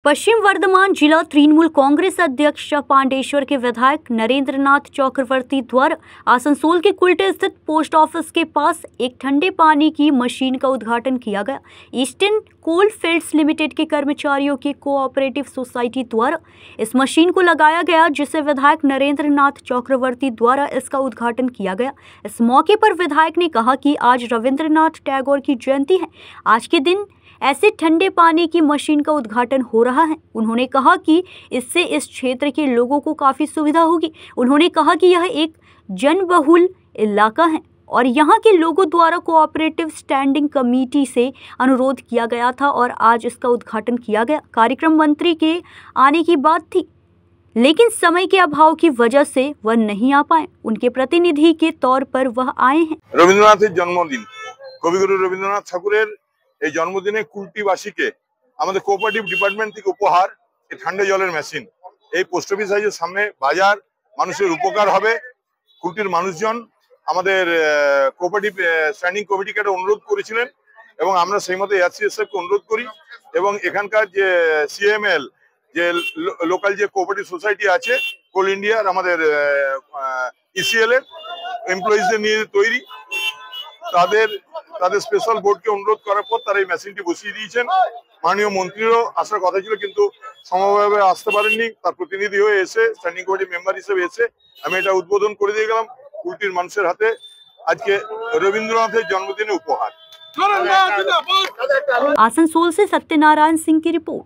पश्चिम वर्धमान जिला तृणमूल कांग्रेस अध्यक्ष पांडेश्वर के विधायक नरेंद्र नाथ चक्रवर्ती द्वारा आसनसोल के कुल्टे स्थित पोस्ट ऑफिस के पास एक ठंडे पानी की मशीन का उद्घाटन किया गया। ईस्टर्न कोल फील्ड्स लिमिटेड के कर्मचारियों की कोऑपरेटिव सोसाइटी द्वारा इस मशीन को लगाया गया, जिसे विधायक नरेंद्र नाथ चक्रवर्ती द्वारा इसका उद्घाटन किया गया। इस मौके पर विधायक ने कहा कि आज रविंद्रनाथ टैगोर की जयंती है। आज के दिन ऐसे ठंडे पानी की मशीन का उद्घाटन हो रहा है। उन्होंने कहा कि इससे इस क्षेत्र के लोगों को काफ़ी सुविधा होगी। उन्होंने कहा कि यह एक जनबहुल इलाका है और यहाँ के लोगों द्वारा कोऑपरेटिव स्टैंडिंग कमेटी से अनुरोध किया गया था और आज इसका उद्घाटन किया गया। कार्यक्रम मंत्री के आने की बात थी, लेकिन समय के अभाव की वजह से वह नहीं आ पाए। उनके प्रतिनिधि के तौर पर वह आए हैं। रविंद्रनाथ जन्मदिन, कविगुरु रविंद्रनाथ ठाकुरेर এই জন্মদিনে কুলটিবাসীকে আমাদের কোঅপারেটিভ ডিপার্টমেন্ট থেকে উপহার এই ঠান্ডা জলের মেশিন। এই পোস্ট অফিস হাউসের সামনে বাজার, মানুষের উপকার হবে। কুলটির মানুষজন আমাদের কোঅপারেটিভ স্ট্যান্ডিং কমিটিকে একটা অনুরোধ করেছিলেন এবং আমরা সেই মতো এআরসিএসএফকে অনুরোধ করি এবং এখানকার যে সিএমএল যে লোকাল যে কোঅপারেটিভ সোসাইটি আছে কোল ইন্ডিয়ার আমাদের ইসিএল এর এমপ্লয়িজদের নিয়ে তৈরি, তাদের স্পেশাল বোর্ডকে অনুরোধ করার পর তারা এই মেশিনটি বসিয়ে দিয়েছেন। মাননীয় মন্ত্রীরও আসার কথা ছিল, কিন্তু সমভাবে আসতে পারেননি। তার প্রতিনিধি হয়ে এসে স্ট্যান্ডিং কমিটি মেম্বার হিসেবে এসে আমি এটা উদ্বোধন করে দিয়ে গেলাম কুলটির মানুষের হাতে আজকে রবীন্দ্রনাথের জন্মদিনে উপহার। आसनसोल से सत्यनारायण सिंह की रिपोर्ट।